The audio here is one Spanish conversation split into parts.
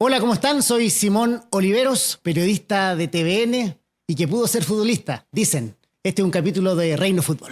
Hola, ¿cómo están? Soy Simón Oliveros, periodista de TVN y que pudo ser futbolista. Dicen, este es un capítulo de Reino Fútbol.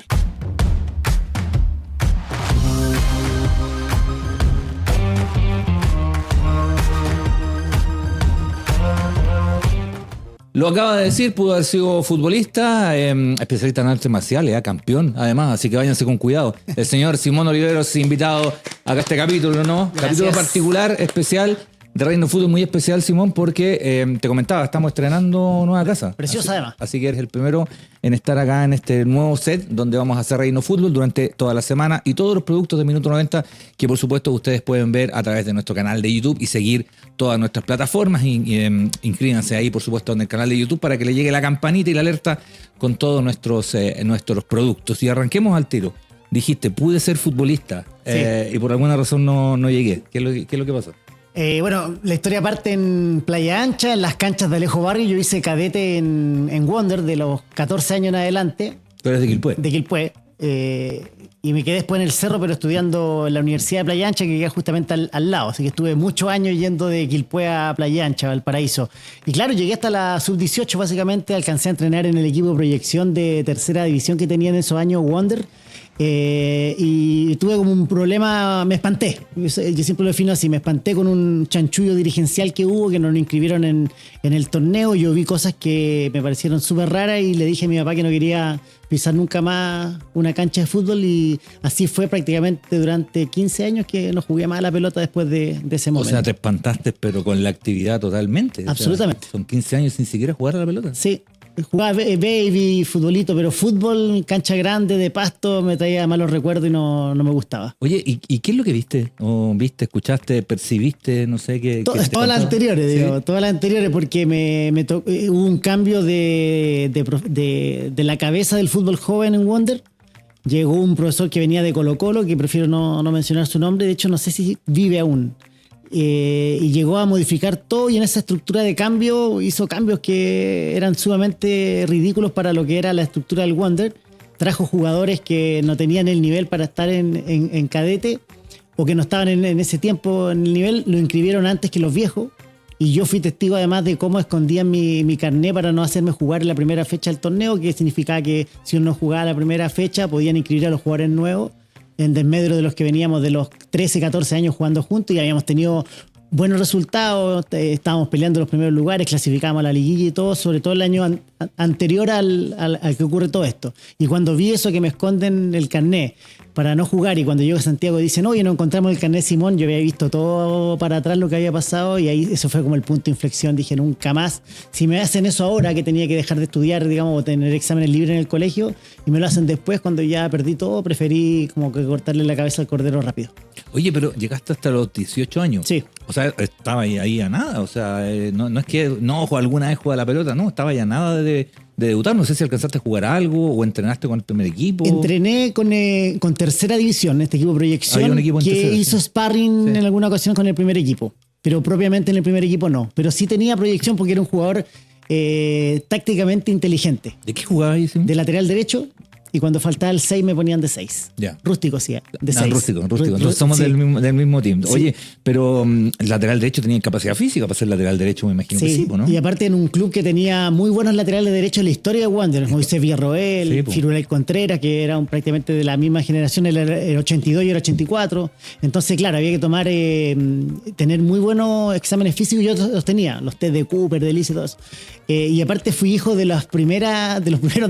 Lo acaba de decir, pudo haber sido futbolista, especialista en artes marciales, campeón, además, así que váyanse con cuidado. El señor Simón Oliveros, invitado acá a este capítulo, ¿no? Gracias. Capítulo particular, especial, de Reino Fútbol, muy especial, Simón, porque te comentaba, estamos estrenando nueva casa. Preciosa, además. Así que eres el primero en estar acá en este nuevo set donde vamos a hacer Reino Fútbol durante toda la semana y todos los productos de Minuto 90 que por supuesto ustedes pueden ver a través de nuestro canal de YouTube y seguir todas nuestras plataformas. Inscríbanse ahí por supuesto en el canal de YouTube para que le llegue la campanita y la alerta con todos nuestros productos. Y arranquemos al tiro. Dijiste, pude ser futbolista, Sí. Y por alguna razón no llegué. ¿Qué es lo que pasó? Bueno, la historia parte en Playa Ancha, en las canchas de Alejo Barrio. Yo hice cadete en Wander de los 14 años en adelante. Tú eres de Quilpué. De Quilpué. Y me quedé después en el cerro, pero estudiando en la Universidad de Playa Ancha, que queda justamente al lado. Así que estuve muchos años yendo de Quilpué a Playa Ancha, Valparaíso. Y claro, llegué hasta la sub-18, básicamente. Alcancé a entrenar en el equipo de proyección de tercera división que tenía en esos años, Wander. Y tuve como un problema, me espanté. Yo siempre lo defino así, me espanté con un chanchullo dirigencial que hubo, que nos inscribieron en el torneo. Yo vi cosas que me parecieron súper raras y le dije a mi papá que no quería pisar nunca más una cancha de fútbol, y así fue prácticamente durante 15 años que no jugué más a la pelota después de ese momento. O sea, te espantaste, pero con la actividad totalmente. Absolutamente. O sea, son 15 años sin siquiera jugar a la pelota. Sí. Jugaba baby, futbolito, pero fútbol, cancha grande, de pasto, me traía malos recuerdos y no me gustaba. Oye, ¿y qué es lo que viste? ¿O viste, escuchaste, percibiste? No sé qué. Todas las anteriores, ¿Sí? digo, todas las anteriores, porque hubo un cambio de la cabeza del fútbol joven en Wander. Llegó un profesor que venía de Colo-Colo, que prefiero no mencionar su nombre, de hecho no sé si vive aún. Y llegó a modificar todo, y en esa estructura de cambio hizo cambios que eran sumamente ridículos para lo que era la estructura del Wander. Trajo jugadores que no tenían el nivel para estar en cadete, o que no estaban en ese tiempo en el nivel, lo inscribieron antes que los viejos. Y yo fui testigo además de cómo escondían mi carné para no hacerme jugar en la primera fecha del torneo, que significaba que si uno jugaba la primera fecha podían inscribir a los jugadores nuevos en desmedro de los que veníamos de los 13, 14 años jugando juntos, y habíamos tenido buenos resultados, estábamos peleando los primeros lugares, clasificábamos a la liguilla y todo, sobre todo el año anterior al que ocurre todo esto. Y cuando vi eso, que me esconden el carné para no jugar, y cuando llego a Santiago dicen, oye, no encontramos el carné Simón, yo había visto todo para atrás lo que había pasado, y ahí eso fue como el punto de inflexión. Dije, nunca más, si me hacen eso ahora, que tenía que dejar de estudiar, digamos, o tener exámenes libres en el colegio, y me lo hacen después cuando ya perdí todo, preferí como que cortarle la cabeza al cordero rápido. Oye, pero llegaste hasta los 18 años. Sí. O sea, estaba ahí a nada. O sea, no es que alguna vez juega la pelota, no, estaba ya a nada de debutar. No sé si alcanzaste a jugar algo o entrenaste con el primer equipo. Entrené con tercera división, este equipo de proyección, Había un equipo en que tercera, hizo sí. sparring Sí. en alguna ocasión con el primer equipo, pero propiamente en el primer equipo no. Pero sí tenía proyección porque era un jugador tácticamente inteligente. ¿De qué jugaba ahí, Simón? De lateral derecho, y cuando faltaba el 6 me ponían de 6. Ya. Rústico, sí, de 6. Rústico. Entonces somos sí. del mismo team. Sí. Oye, pero el lateral derecho tenía capacidad física para ser lateral derecho, me imagino que sí, ¿no? Y aparte en un club que tenía muy buenos laterales derechos en la historia de Wanderers, Moisés Villarroel, Sí, po. Firulais Contreras, que eran prácticamente de la misma generación, el 82 y el 84. Entonces, claro, había que tener muy buenos exámenes físicos, y yo los tenía, los test de Cooper, de Lice y todo eso. Y aparte fui hijo de los primeros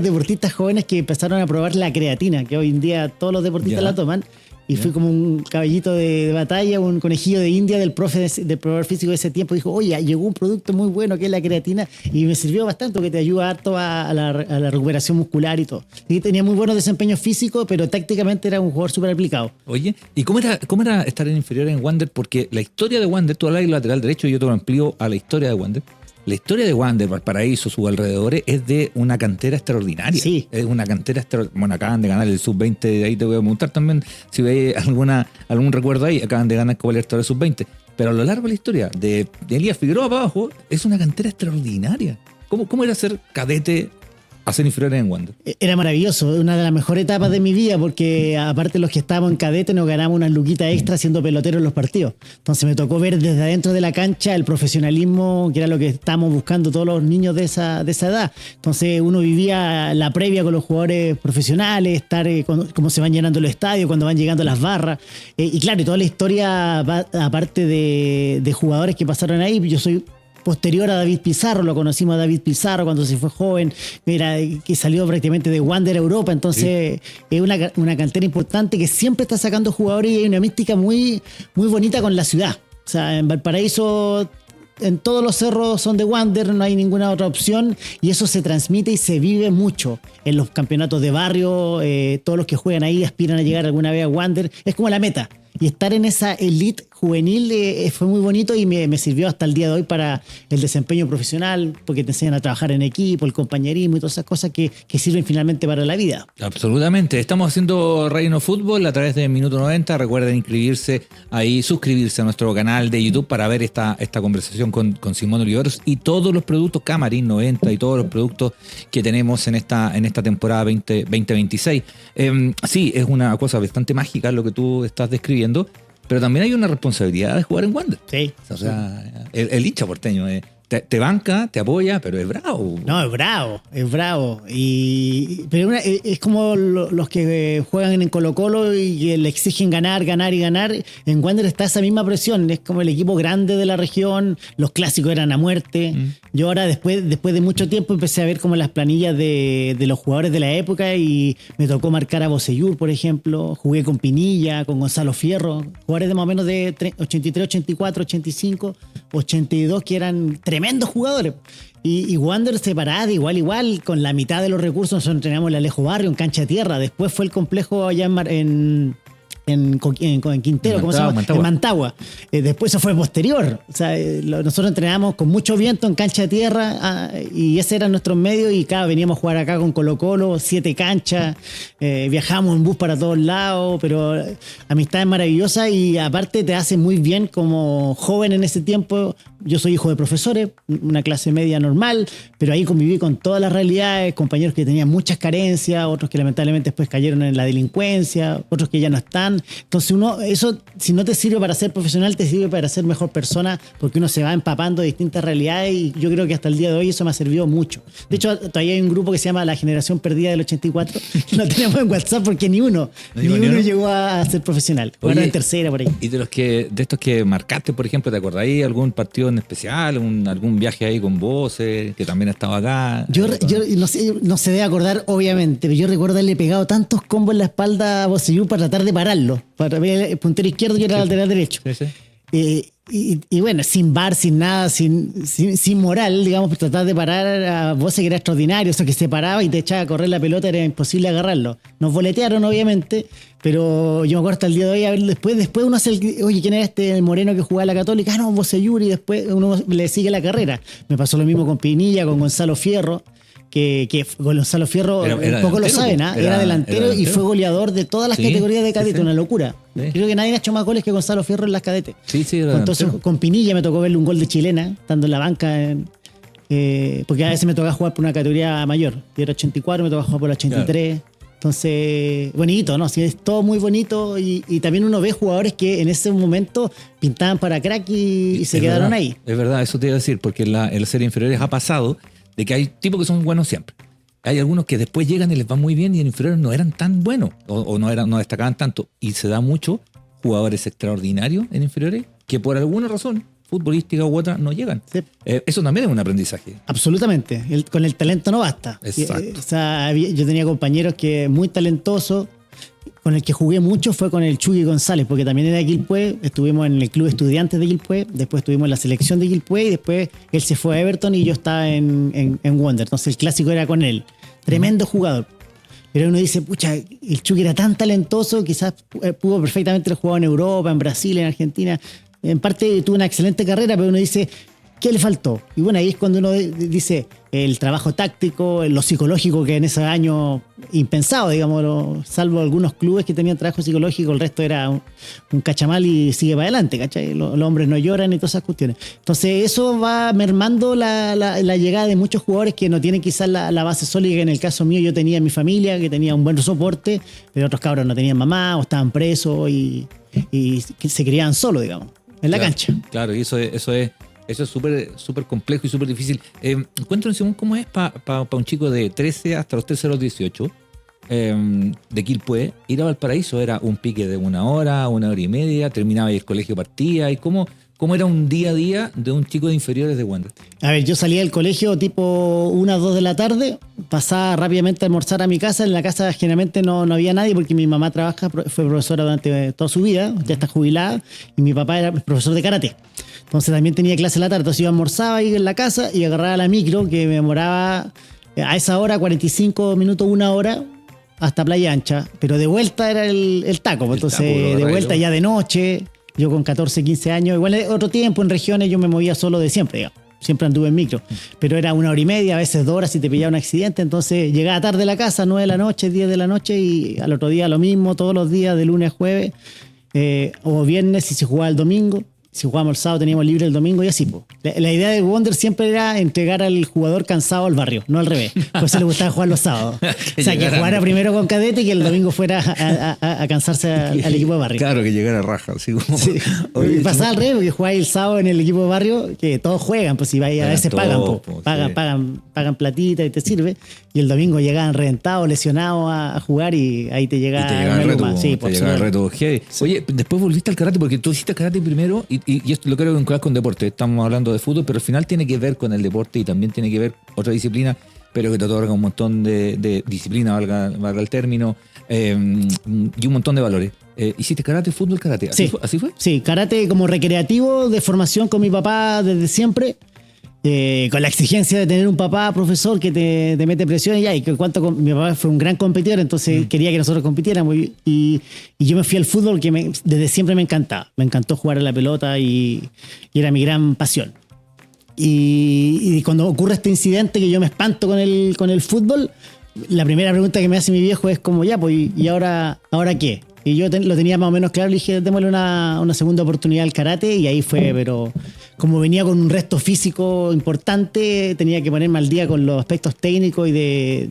deportistas jóvenes que empezaron a probar la creatina, que hoy en día todos los deportistas Ya. la toman. Y fui como un caballito de batalla, un conejillo de India del profe del probador físico de ese tiempo. Dijo, oye, llegó un producto muy bueno que es la creatina, y me sirvió bastante porque te ayuda harto a la recuperación muscular y todo. Y tenía muy buenos desempeños físicos, pero tácticamente era un jugador súper aplicado. Oye, ¿y cómo era estar en inferior en Wander? Porque la historia de Wander, tú hablas del lateral derecho y yo te lo amplío a la historia de Wander. La historia de Wander, Valparaíso, sus alrededores, es de una cantera extraordinaria. Sí. Es una cantera extraordinaria. Bueno, acaban de ganar el sub-20, de ahí te voy a preguntar también si veis algún recuerdo ahí. Acaban de ganar Copa Libertadores sub-20. Pero a lo largo de la historia, de Elías Figueroa para abajo, es una cantera extraordinaria. ¿Cómo era ser cadete hacer inferiores en Wander? Era maravilloso, una de las mejores etapas de mi vida, porque aparte los que estábamos en cadete nos ganamos unas luquitas extra siendo peloteros en los partidos. Entonces me tocó ver desde adentro de la cancha el profesionalismo, que era lo que estábamos buscando todos los niños de esa edad. Entonces uno vivía la previa con los jugadores profesionales, estar cómo se van llenando los estadios, cuando van llegando las barras. Y claro, y toda la historia, aparte de jugadores que pasaron ahí, yo soy posterior a David Pizarro, lo conocimos a David Pizarro cuando se fue joven, que salió prácticamente de Wander a Europa, entonces es una cantera importante que siempre está sacando jugadores y hay una mística muy, muy bonita con la ciudad. O sea, en Valparaíso en todos los cerros son de Wander, no hay ninguna otra opción y eso se transmite y se vive mucho en los campeonatos de barrio. Todos los que juegan ahí aspiran a llegar alguna vez a Wander, es como la meta. Y estar en esa elite juvenil fue muy bonito y me sirvió hasta el día de hoy para el desempeño profesional, porque te enseñan a trabajar en equipo, el compañerismo y todas esas cosas que sirven finalmente para la vida. Absolutamente. Estamos haciendo Reino Fútbol a través de Minuto 90. Recuerden inscribirse ahí, suscribirse a nuestro canal de YouTube para ver esta conversación con Simón Oliveros y todos los productos Camarín 90 y todos los productos que tenemos en esta temporada 2026. Sí, es una cosa bastante mágica lo que tú estás describiendo. Pero también hay una responsabilidad de jugar en Wander. Sí. O sea, el hincha porteño te banca, te apoya, pero es bravo. No, es bravo. Pero es como los que juegan en Colo-Colo y que le exigen ganar. En Wander está esa misma presión. Es como el equipo grande de la región. Los clásicos eran a muerte. Yo ahora, después de mucho tiempo, empecé a ver como las planillas de los jugadores de la época y me tocó marcar a Bocellur, por ejemplo. Jugué con Pinilla, con Gonzalo Fierro. Jugadores de más o menos de 83, 84, 85, 82, que eran tremendos jugadores. Y Wander separada de igual, con la mitad de los recursos. Nosotros entrenamos en el Alejo Barrio, en cancha de tierra. Después fue el complejo allá en Quintero, ¿cómo se llama? En Mantagua. Después eso fue posterior. O sea, nosotros entrenábamos con mucho viento en cancha de tierra y ese era nuestro medio y veníamos a jugar acá con Colo-Colo, 7 canchas, viajamos en bus para todos lados, pero amistades maravillosas y aparte te hace muy bien como joven en ese tiempo. Yo soy hijo de profesores, una clase media normal, pero ahí conviví con todas las realidades, compañeros que tenían muchas carencias, otros que lamentablemente después cayeron en la delincuencia, otros que ya no están. Entonces eso, si no te sirve para ser profesional, te sirve para ser mejor persona, porque uno se va empapando de distintas realidades y yo creo que hasta el día de hoy eso me ha servido mucho. De hecho, todavía hay un grupo que se llama La Generación Perdida del 84, lo tenemos en WhatsApp porque ni uno llegó a ser profesional. Bueno, en tercera por ahí. Y de estos que marcaste, por ejemplo, ¿te acordáis algún partido en especial, algún viaje ahí con vos, que también estaba acá? Yo no se debe acordar, obviamente, pero yo recuerdo haberle pegado tantos combos en la espalda a Bocellur para tratar de pararlo, para ver el puntero izquierdo y era el lateral derecho. Sí. Y bueno, sin bar, sin nada, sin moral, digamos, por tratar de parar a Bose, que era extraordinario, o sea, que se paraba y te echaba a correr la pelota, era imposible agarrarlo. Nos boletearon, obviamente, pero yo me acuerdo hasta el día de hoy, a ver, después uno hace oye, ¿quién era el moreno que jugaba a la Católica? Ah, no, Bocellur, y después uno le sigue la carrera. Me pasó lo mismo con Pinilla, con Gonzalo Fierro, que Gonzalo Fierro era poco lo saben, era delantero y fue goleador de todas las categorías de cadete, una locura. Sí. Creo que nadie ha hecho más goles que Gonzalo Fierro en las cadetes. Sí, entonces con Pinilla me tocó verle un gol de chilena, estando en la banca, porque a veces me tocaba jugar por una categoría mayor. Yo era 84, me tocaba jugar por la 83. Claro. Entonces, bonito, ¿no? Sí, es todo muy bonito y también uno ve jugadores que en ese momento pintaban para crack y se quedaron ahí. Es verdad, eso te iba a decir, porque en las series inferiores ha pasado de que hay tipos que son buenos siempre. Hay algunos que después llegan y les va muy bien y en inferiores no eran tan buenos o no destacaban tanto. Y se da mucho jugadores extraordinarios en inferiores que por alguna razón, futbolística u otra, no llegan. Sí. Eso también es un aprendizaje. Absolutamente. Con el talento no basta. Exacto. O sea, yo tenía compañeros que muy talentosos. Con el que jugué mucho fue con el Chucky González, porque también era de Quilpué, estuvimos en el club estudiantes de Quilpué, después estuvimos en la selección de Quilpué y después él se fue a Everton y yo estaba en Wander. Entonces el clásico era con él. Tremendo jugador. Pero uno dice, pucha, el Chucky era tan talentoso, quizás pudo perfectamente haber jugado en Europa, en Brasil, en Argentina. En parte tuvo una excelente carrera, pero uno dice, ¿Qué le faltó? Y bueno, ahí es cuando uno dice el trabajo táctico, lo psicológico, que en ese año impensado, digamos, salvo algunos clubes que tenían trabajo psicológico, el resto era un cachamal y sigue para adelante, ¿cachai? Los hombres no lloran y todas esas cuestiones. Entonces eso va mermando la llegada de muchos jugadores que no tienen quizás la base sólida, que en el caso mío yo tenía en mi familia, que tenía un buen soporte, pero otros cabros no tenían mamá o estaban presos y se criaban solo, digamos, en la cancha. Claro, y eso es súper complejo y súper difícil. Cuéntanos, Simón, ¿cómo es para un chico de 13 hasta los 13 a los 18 de Quilpué ir a Valparaíso? ¿Era un pique de 1 hora, 1 hora y media? ¿Terminaba y el colegio partía? ¿Y cómo era un día a día de un chico de inferiores de Wander? A ver, yo salía del colegio tipo 1 o 2 de la tarde, pasaba rápidamente a almorzar a mi casa. En la casa generalmente no había nadie porque mi mamá fue profesora durante toda su vida, ya está jubilada, y mi papá era profesor de karate. Entonces también tenía clase en la tarde, entonces yo almorzaba ahí en la casa y agarraba la micro, que me demoraba a esa hora 45 minutos, 1 hora, hasta Playa Ancha, pero de vuelta era el taco, entonces de vuelta ya de noche, yo con 14, 15 años, igual otro tiempo en regiones yo me movía solo de siempre, digamos. Siempre anduve en micro, pero era 1 hora y media, a veces 2 horas si te pillaba un accidente, entonces llegaba tarde a la casa, 9 de la noche, 10 de la noche, y al otro día lo mismo, todos los días, de lunes a jueves, o viernes si se jugaba el domingo. Si jugábamos el sábado teníamos libre el domingo y así. Po. La idea de Wander siempre era entregar al jugador cansado al barrio, no al revés. Por eso le gustaba jugar los sábados. O sea, que jugara primero con cadete y que el domingo fuera a cansarse al equipo de barrio. Claro, que llegara a raja. Así como... Sí. Oye, pasaba al revés, porque jugáis el sábado en el equipo de barrio, que todos juegan, pues si vais, a veces pagan platita y te sirve. Y el domingo llegaban reventados, lesionados a jugar y ahí te llegaba el reto. Sí, te llegaba el reto. Sí. Oye, después volviste al karate, porque tú hiciste karate primero y esto lo quiero vincular con deporte. Estamos hablando de fútbol, pero al final tiene que ver con el deporte y también tiene que ver otra disciplina, pero que te otorga un montón de disciplina, valga el término, y un montón de valores. ¿Hiciste karate, fútbol, karate? ¿Así fue? Sí, karate como recreativo, de formación con mi papá desde siempre. Con la exigencia de tener un papá profesor que te mete presión y que mi papá fue un gran competidor, entonces quería que nosotros compitiéramos y yo me fui al fútbol que desde siempre me encantaba. Me encantó jugar a la pelota y era mi gran pasión. Y cuando ocurre este incidente que yo me espanto con el fútbol, la primera pregunta que me hace mi viejo es como, ya, pues, ¿y ahora qué? Y yo lo tenía más o menos claro, le dije, démosle una segunda oportunidad al karate, y ahí fue, pero como venía con un resto físico importante, tenía que ponerme al día con los aspectos técnicos y de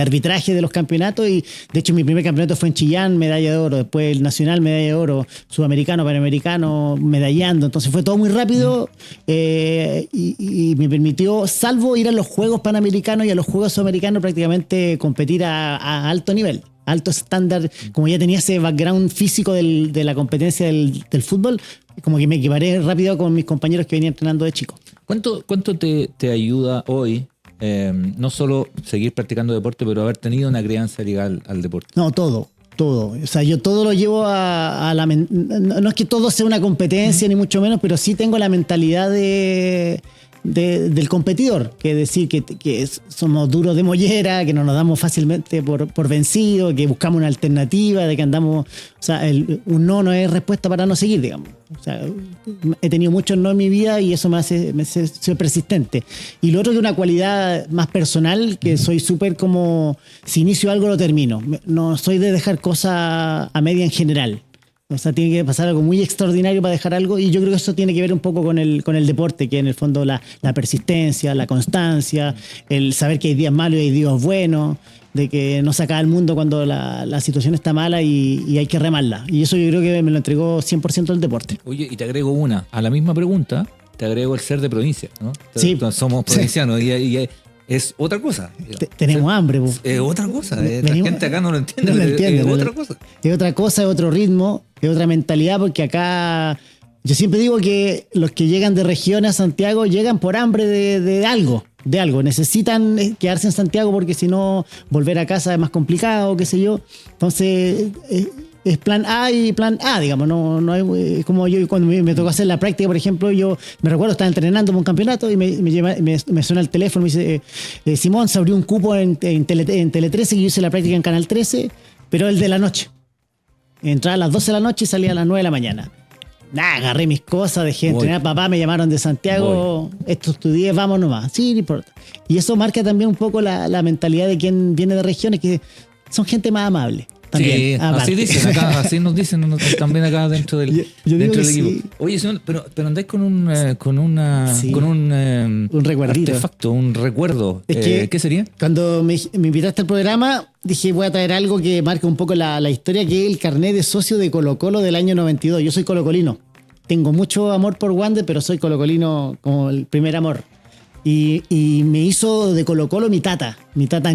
arbitraje de los campeonatos, y de hecho mi primer campeonato fue en Chillán, medalla de oro, después el nacional, medalla de oro, sudamericano, panamericano, medallando, entonces fue todo muy rápido, y me permitió, salvo ir a los Juegos Panamericanos y a los Juegos Sudamericanos, prácticamente competir a alto nivel. Alto estándar, como ya tenía ese background físico de la competencia del fútbol, como que me equiparé rápido con mis compañeros que venían entrenando de chico. ¿Cuánto te ayuda hoy no solo seguir practicando deporte, pero haber tenido una crianza ligada al deporte? No, todo. O sea, yo todo lo llevo a la... No es que todo sea una competencia, ni mucho menos, pero sí tengo la mentalidad del competidor, que decir que somos duros de mollera, que no nos damos fácilmente por vencido, que buscamos una alternativa, de que andamos, o sea, un no es respuesta para no seguir, digamos. O sea, he tenido muchos no en mi vida y eso me hace ser persistente. Y lo otro es una cualidad más personal, que soy súper como, si inicio algo lo termino. No soy de dejar cosas a media en general. O sea, tiene que pasar algo muy extraordinario para dejar algo, y yo creo que eso tiene que ver un poco con el deporte, que en el fondo la persistencia, la constancia, el saber que hay días malos y hay días buenos, de que no se acaba el mundo cuando la situación está mala y hay que remarla. Y eso yo creo que me lo entregó 100% el deporte. Oye, y te agrego a la misma pregunta, te agrego el ser de provincia, ¿no? Sí. Somos provincianos, sí. y es otra cosa. Tenemos hambre. Es otra cosa. La gente acá no lo entiende. No lo entiende. Es otra cosa. Es otra cosa, es otro ritmo, es otra mentalidad, porque acá yo siempre digo que los que llegan de regiones a Santiago llegan por hambre de algo. Necesitan quedarse en Santiago porque si no volver a casa es más complicado, qué sé yo. Entonces es plan A y plan A, digamos. No hay, como yo cuando me tocó hacer la práctica, por ejemplo, yo me recuerdo, estaba entrenando en un campeonato y me suena el teléfono y me dice, Simón, se abrió un cupo en Tele 13, que yo hice la práctica en Canal 13, pero el de la noche. Entraba a las 12 de la noche y salía a las 9 de la mañana. Nada, agarré mis cosas, dejé de Voy. entrenar. Papá, me llamaron de Santiago, esto estudié, vamos nomás. Sí, no importa. Y eso marca también un poco la mentalidad de quien viene de regiones que son gente más amable. También, Sí, aparte. así dicen acá, así nos dicen también acá dentro del, Yo digo dentro que del equipo. sí. Oye, señor, pero andáis con un Sí. un recuerdito. artefacto, un recuerdo. Es que- ¿Qué sería? Cuando me invitaste al programa, dije voy a traer algo que marque un poco la historia, que es el carnet de socio de Colo-Colo del año 92. Yo soy colocolino. Tengo mucho amor por Wander, pero soy colocolino como el primer amor. Y me hizo de Colo-Colo mi tata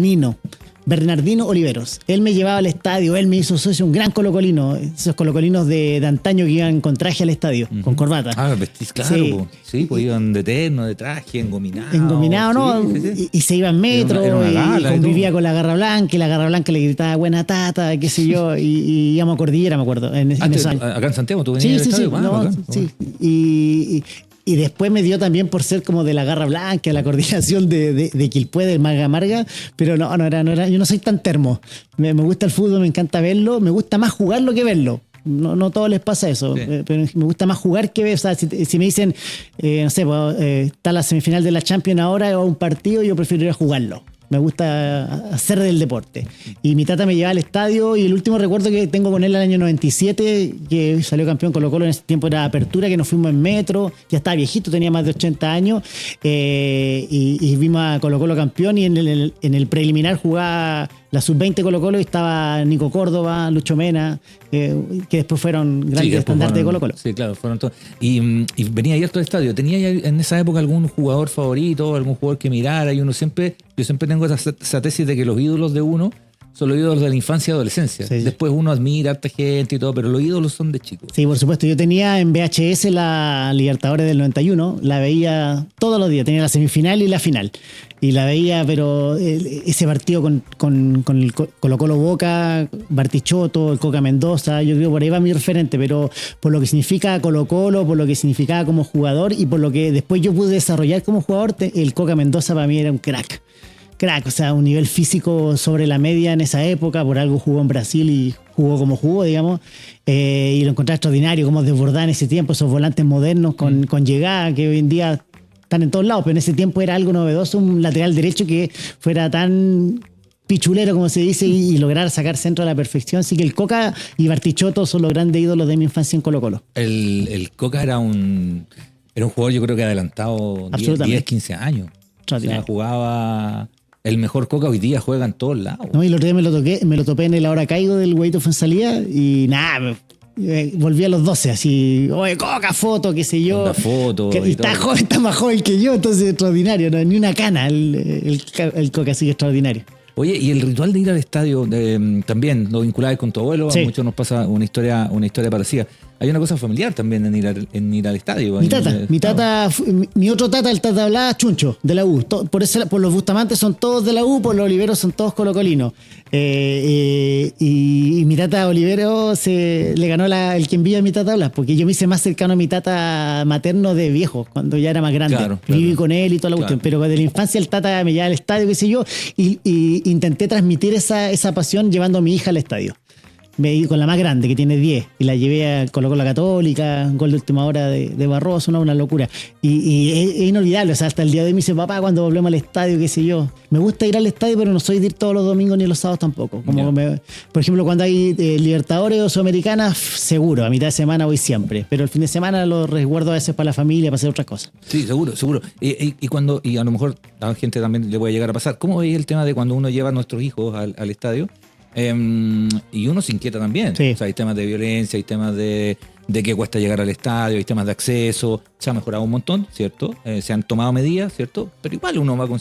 Nino, Bernardino Oliveros. Él me llevaba al estadio, él me hizo socio, un gran colocolino, esos colocolinos de antaño que iban con traje al estadio, con corbata. Ah, vestís, claro. Sí. Sí, pues iban de terno, de traje, engominados. Engominado, ¿no? Sí, sí, sí. Y se iba en metro, Era una gala y y convivía todo. con la Garra Blanca, y la Garra Blanca le gritaba buena tata, qué sé yo, y íbamos a Cordillera, me acuerdo, en esos años. Acá en Santiago, tú venías Sí, al sí, sí, estadio. Ah, no, bacán. sí. Y después me dio también por ser como de la Garra Blanca, de la coordinación de Quilpué, del Marga Marga, pero no era, yo no soy tan termo. Me gusta el fútbol, me encanta verlo, me gusta más jugarlo que verlo. No todos les pasa eso, Sí. pero me gusta más jugar que ver. O sea, si me dicen, no sé, pues, está la semifinal de la Champions ahora o un partido, yo prefiero ir a jugarlo. Me gusta hacer del deporte. Y mi tata me llevaba al estadio, y el último recuerdo que tengo con él el año 97, que salió campeón Colo-Colo, en ese tiempo era apertura, que nos fuimos en metro, ya estaba viejito, tenía más de 80 años, y vimos a Colo-Colo campeón, y en el preliminar jugaba la sub-20 Colo-Colo, y estaba Nico Córdoba, Lucho Mena, que después fueron grandes después estandartes de fueron- Colo-Colo. Sí, claro, fueron todos. Y venía abierto al estadio. ¿Tenía ya en esa época algún jugador favorito, algún jugador que mirara? Y yo siempre tengo esa tesis de que los ídolos de uno son los ídolos de la infancia y adolescencia. Sí. Después uno admira a harta gente y todo, pero los ídolos son de chicos. Sí, por supuesto. Yo tenía en VHS la Libertadores del 91, la veía todos los días, tenía la semifinal y la final. Y la veía, pero ese partido con el Colo-Colo Boca, Bartichotto, el Coca Mendoza, yo creo que por ahí va mi referente, pero por lo que significa Colo-Colo, por lo que significaba como jugador y por lo que después yo pude desarrollar como jugador, el Coca Mendoza para mí era un crack, o sea, un nivel físico sobre la media en esa época, por algo jugó en Brasil y jugó como jugó, digamos, y lo encontré extraordinario, cómo desbordaba en ese tiempo esos volantes modernos con llegada, que hoy en día están en todos lados, pero en ese tiempo era algo novedoso, un lateral derecho que fuera tan pichulero, como se dice, y lograr sacar centro a la perfección. Así que el Coca y Bartichotto son los grandes ídolos de mi infancia en Colo-Colo. El Coca era un jugador, yo creo que adelantado 10, Absolutamente. 15 años. O sea, Extraordinario. jugaba. El mejor Coca hoy día juega en todos lados. No, y el otro día me lo topé en el Ahora Caigo del Huevito Fuensalía y nada, volví a los 12, así, oye, Coca, foto, qué sé yo. Onda foto Que- y y está todo. joven, está más joven que yo, entonces extraordinario, no, ni una cana el Coca, así que extraordinario. Oye, y el ritual de ir al estadio, también lo vinculabas con tu abuelo, Sí. a muchos nos pasa una historia parecida. Hay una cosa familiar también en ir al estadio. Mi otro tata, el tata Blas, Chuncho, de la U. Por los Bustamantes son todos de la U, por los Oliveros son todos colocolinos. Y mi tata Olivero le ganó el que envía a mi tata Blas, porque yo me hice más cercano a mi tata materno de viejo, cuando ya era más grande. Claro. Viví con él y toda la Claro. cuestión. Pero de la infancia el tata me llevaba al estadio, qué sé yo, y intenté transmitir esa pasión llevando a mi hija al estadio. Me iba con la más grande, que tiene 10, y la llevé a Colo-Colo Católica, gol de última hora de Barroso, una locura. Y es inolvidable, o sea, hasta el día de hoy me dice, papá, cuando volvemos al estadio, qué sé yo. Me gusta ir al estadio, pero no soy de ir todos los domingos ni los sábados tampoco. Por ejemplo, cuando hay Libertadores o Sudamericanas, seguro, a mitad de semana voy siempre. Pero el fin de semana lo resguardo a veces para la familia, para hacer otras cosas. Sí, seguro. Y a lo mejor a la gente también le puede llegar a pasar. ¿Cómo veis el tema de cuando uno lleva a nuestros hijos al estadio? Y uno se inquieta también. Sí. O sea, hay temas de violencia, hay temas de que cuesta llegar al estadio, hay temas de acceso. Se ha mejorado un montón, ¿cierto? Se han tomado medidas, ¿cierto? Pero igual uno va con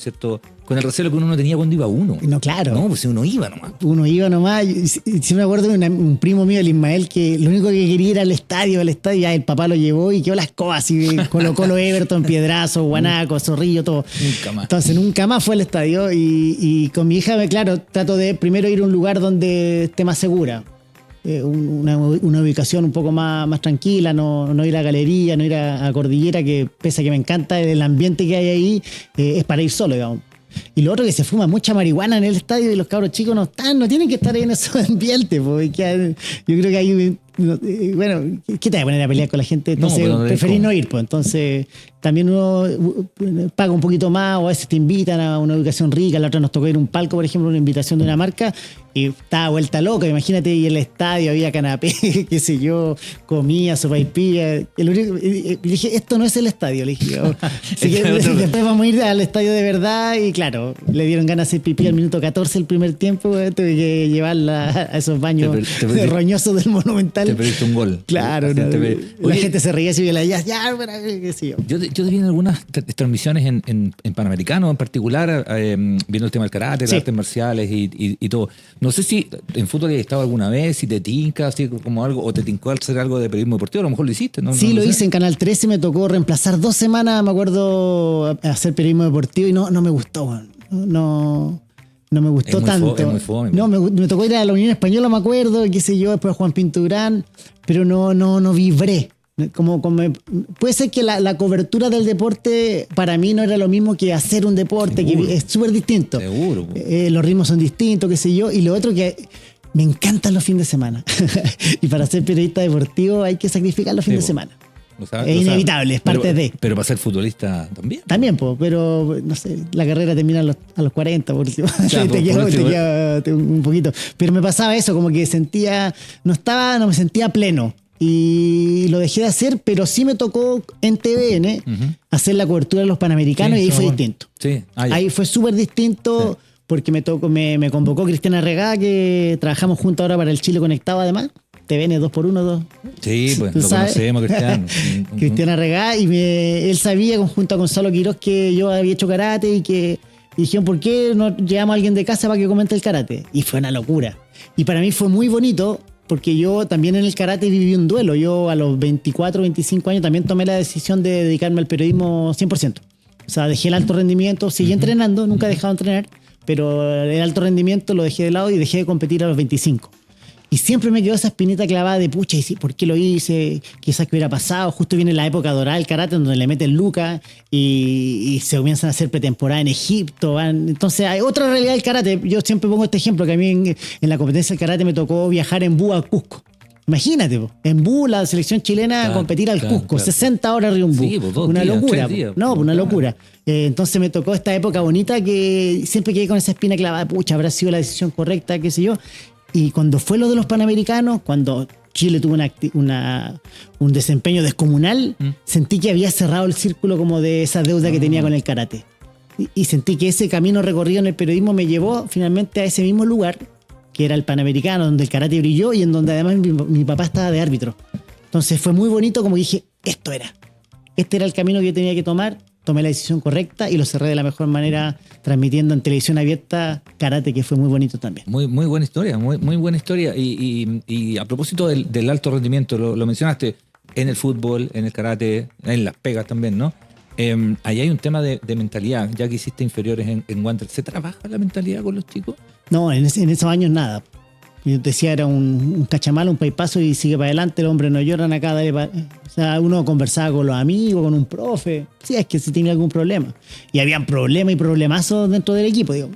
el recelo que uno no tenía cuando iba uno. No, claro. No, pues uno iba nomás. Uno iba nomás, y sí me acuerdo de un primo mío, el Ismael, que lo único que quería era al estadio, ya el papá lo llevó y quedó las cosas, así, Colo-Colo, Everton, Piedrazo, Guanaco, Zorrillo, todo. Nunca más. Entonces nunca más fue al estadio, y con mi hija, claro, trato de primero ir a un lugar donde esté más segura. Una ubicación un poco más tranquila, no ir a galería, no ir a Cordillera, que pese a que me encanta el ambiente que hay ahí, es para ir solo, digamos. Y lo otro, que se fuma mucha marihuana en el estadio y los cabros chicos no tienen que estar ahí en esos ambientes, porque yo creo que hay Bueno, ¿qué te vas a poner a pelear con la gente? Entonces, pero no preferís cómo. no ir, pues. Entonces, también uno paga un poquito más, o a veces te invitan a una ubicación rica. La otra nos tocó ir a un palco, por ejemplo, una invitación de una marca, y estaba vuelta loca. Imagínate, y en el estadio había canapé, qué sé yo, comía, sopaipilla. Le dije, esto no es el estadio, le dije yo. Así que después vamos a ir al estadio de verdad, y claro, le dieron ganas de hacer pipí al minuto 14 el primer tiempo, tuve que llevarla a esos baños roñosos del Monumental. Te perdiste un gol. Claro, no, la gente se reía así, ya, qué sé yo. Yo te vi en algunas transmisiones en Panamericano en particular, viendo el tema del karate, las artes marciales y todo. No sé si en fútbol has estado alguna vez, si te tinca, así como algo, o te tincó hacer algo de periodismo deportivo, a lo mejor lo hiciste, ¿no? Sí, no lo sé. hice en Canal 13, me tocó reemplazar 2 semanas, me acuerdo, a hacer periodismo deportivo y no me gustó, man. No me gustó Es muy tanto. es muy fome. No, me tocó ir a la Unión Española, me acuerdo, qué sé yo, después a Juan Pinturán, pero no vibré. Puede ser que la cobertura del deporte para mí no era lo mismo que hacer un deporte, Seguro. que es súper distinto. Seguro. Los ritmos son distintos, qué sé yo, y lo otro que me encantan los fines de semana. Y para ser periodista deportivo hay que sacrificar los fines de semana. Es inevitable, es parte de. Pero para ser futbolista también. También, pues, pero no sé, la carrera termina a los 40, por último. Ya, te queda un poquito. Pero me pasaba eso, como que no me sentía pleno. Y lo dejé de hacer, pero sí me tocó en TVN hacer la cobertura de los Panamericanos, y ahí fue distinto. Sí. Ahí fue súper distinto, porque me convocó Cristiana Regá, que trabajamos juntos ahora para el Chile Conectado, además. TVN 2x1. Sí, pues ¿Tú lo sabes? conocemos, Cristiano. Cristiana Regá, y él sabía, junto a Gonzalo Quirós, que yo había hecho karate, y dijeron, ¿por qué no llevamos a alguien de casa para que comente el karate? Y fue una locura. Y para mí fue muy bonito, porque yo también en el karate viví un duelo. Yo a los 24, 25 años también tomé la decisión de dedicarme al periodismo 100%. O sea, dejé el alto rendimiento, seguí entrenando, nunca he dejado de entrenar, pero el alto rendimiento lo dejé de lado y dejé de competir a los 25. Y siempre me quedó esa espinita clavada de pucha, ¿y por qué lo hice? Quizás que hubiera pasado. Justo viene la época dorada del karate, donde le meten lucas y se comienzan a hacer pretemporada en Egipto. Entonces hay otra realidad del karate. Yo siempre pongo este ejemplo, que a mí en la competencia del karate me tocó viajar en bus a Cusco. Imagínate, en bus la selección chilena competir al Cusco, 60 horas arriba un bus. Sí, una días, locura. 3 días, Una locura. Entonces me tocó esta época bonita, que siempre quedé con esa espina clavada, pucha, habrá sido la decisión correcta, qué sé yo. Y cuando fue lo de los Panamericanos, cuando Chile tuvo un desempeño descomunal, sentí que había cerrado el círculo como de esa deuda que tenía con el karate. Y sentí que ese camino recorrido en el periodismo me llevó finalmente a ese mismo lugar, que era el Panamericano, donde el karate brilló y en donde además mi papá estaba de árbitro. Entonces fue muy bonito, como dije, este era el camino que yo tenía que tomar. Tomé la decisión correcta y lo cerré de la mejor manera, transmitiendo en televisión abierta karate, que fue muy bonito también. Muy buena historia, muy buena historia. Y a propósito del alto rendimiento, lo mencionaste en el fútbol, en el karate, en las pegas también, ¿no? Ahí hay un tema de mentalidad, ya que hiciste inferiores en Wander. ¿Se trabaja la mentalidad con los chicos? No, en esos años nada. Yo te decía, era un cachamal, un paipazo, y sigue para adelante, los hombres no lloran acá. O sea, uno conversaba con los amigos, con un profe, si es que se tenía algún problema. Y habían problemas y problemazos dentro del equipo, digo.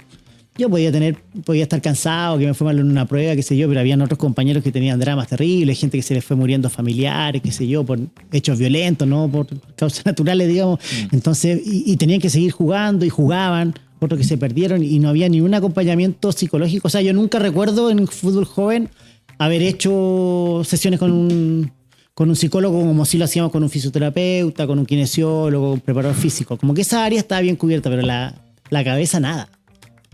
Yo podía estar cansado, que me fue mal en una prueba, qué sé yo, pero habían otros compañeros que tenían dramas terribles, gente que se les fue muriendo familiares, qué sé yo, por hechos violentos, no por causas naturales, digamos. Entonces, y tenían que seguir jugando, y jugaban. Otros que se perdieron, y no había ni un acompañamiento psicológico. O sea, yo nunca recuerdo en fútbol joven haber hecho sesiones con un psicólogo, como si lo hacíamos con un fisioterapeuta, con un kinesiólogo, un preparador físico. Como que esa área estaba bien cubierta, pero la cabeza nada.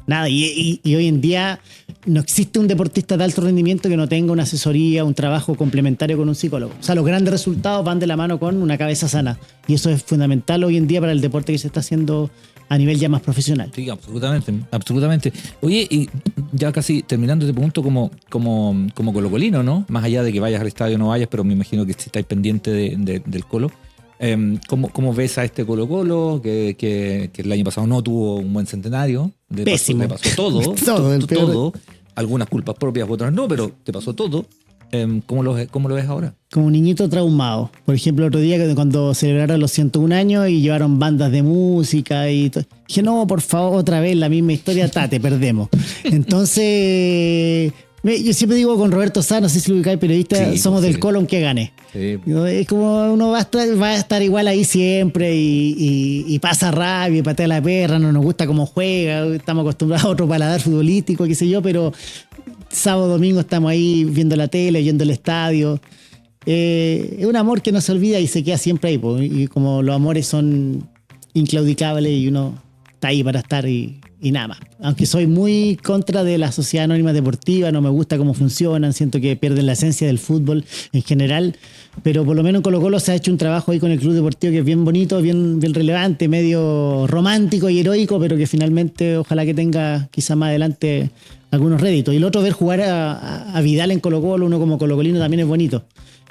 Nada. Y hoy en día no existe un deportista de alto rendimiento que no tenga una asesoría, un trabajo complementario con un psicólogo. O sea, los grandes resultados van de la mano con una cabeza sana. Y eso es fundamental hoy en día para el deporte que se está haciendo a nivel ya más profesional. Sí, absolutamente. Oye, y ya casi terminando, te pregunto como colocolino, ¿no? Más allá de que vayas al estadio o no vayas, pero me imagino que si estáis pendiente del Colo. ¿Cómo ves a este Colo-Colo que el año pasado no tuvo un buen centenario? Pésimo. Le pasó todo. todo. Algunas culpas propias, otras no, pero te pasó todo. ¿Cómo lo ves ahora? Como un niñito traumado. Por ejemplo, el otro día cuando celebraron los 101 años y llevaron bandas de música y dije, no, por favor, otra vez la misma historia, te perdemos. Entonces, Yo siempre digo con Roberto Sá, no sé si lo ubicáis, periodista, Sí, somos del sí. Colo aunque gane. Sí. ¿No? Es como uno va a estar igual ahí siempre y pasa rabia, y patea la perra, no nos gusta cómo juega, estamos acostumbrados a otro paladar futbolístico, qué sé yo, pero sábado, domingo estamos ahí viendo la tele, viendo el estadio. Es un amor que no se olvida y se queda siempre ahí, po. Y como los amores son inclaudicables y uno está ahí para estar y nada más. Aunque soy muy contra de la sociedad anónima deportiva, no me gusta cómo funcionan, siento que pierden la esencia del fútbol en general, pero por lo menos en Colo-Colo se ha hecho un trabajo ahí con el club deportivo que es bien bonito, bien relevante, medio romántico y heroico, pero que finalmente ojalá que tenga quizás más adelante algunos réditos. Y el otro, ver jugar a Vidal en Colo-Colo, uno como colocolino también es bonito.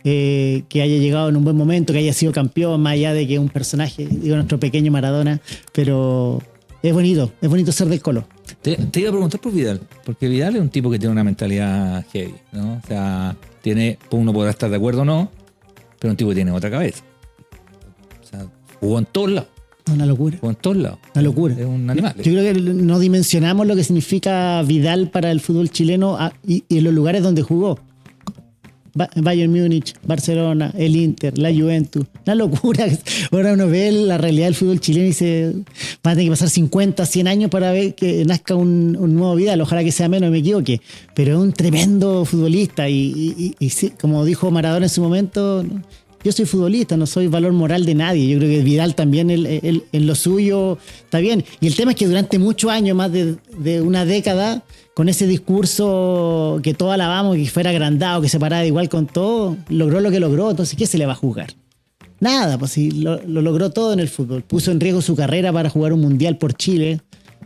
Que haya llegado en un buen momento, que haya sido campeón, más allá de que es un personaje, digo, nuestro pequeño Maradona, pero es bonito ser del Colo. Te iba a preguntar por Vidal, porque Vidal es un tipo que tiene una mentalidad heavy, ¿no? O sea, uno podrá estar de acuerdo o no, pero un tipo que tiene otra cabeza. O sea, jugó en todos lados. Una locura. Jugó en todos lados. Una locura. Es un animal. Yo creo que no dimensionamos lo que significa Vidal para el fútbol chileno y en los lugares donde jugó. Bayern Múnich, Barcelona, el Inter, la Juventus. Una locura. Ahora uno ve la realidad del fútbol chileno y dice, va a tener que pasar 50, 100 años para ver que nazca un nuevo Vidal. Ojalá que sea menos, me equivoque. Pero es un tremendo futbolista y sí, como dijo Maradona en su momento, yo soy futbolista, no soy valor moral de nadie. Yo creo que Vidal también en lo suyo está bien. Y el tema es que durante muchos años, más de una década, con ese discurso que todos alabamos, que fuera agrandado, que se parara igual con todo, logró lo que logró. Entonces, ¿qué se le va a juzgar? Nada, pues sí, lo logró todo en el fútbol. Puso en riesgo su carrera para jugar un mundial por Chile.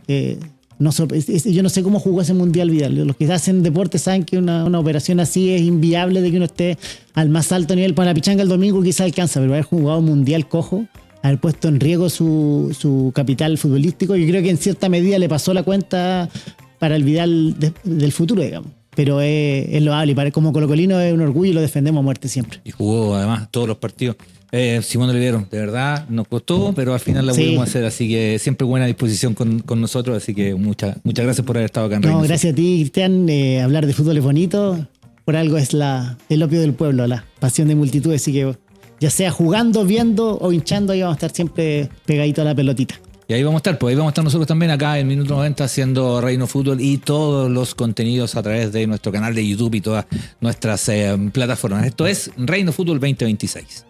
Yo no sé cómo jugó ese mundial Vidal. Los que hacen deporte saben que una operación así es inviable, de que uno esté al más alto nivel. Para la pichanga el domingo quizás alcanza, pero haber jugado un mundial cojo, haber puesto en riesgo su capital futbolístico, yo creo que en cierta medida le pasó la cuenta para el Vidal del futuro, digamos. Pero es loable y como colocolino es un orgullo y lo defendemos a muerte siempre. Y jugó además todos los partidos. Simón Olivero, de verdad, nos costó, pero al final la pudimos hacer, así que siempre buena disposición con nosotros, así que muchas gracias por haber estado acá en Reino. Gracias a ti, Cristian. Hablar de fútbol es bonito, por algo es el opio del pueblo, la pasión de multitudes, así que ya sea jugando, viendo o hinchando, ahí vamos a estar siempre pegaditos a la pelotita. Y ahí vamos a estar, pues ahí vamos a estar nosotros también acá en Minuto 90 haciendo Reino Fútbol y todos los contenidos a través de nuestro canal de YouTube y todas nuestras plataformas. Esto es Reino Fútbol 2026.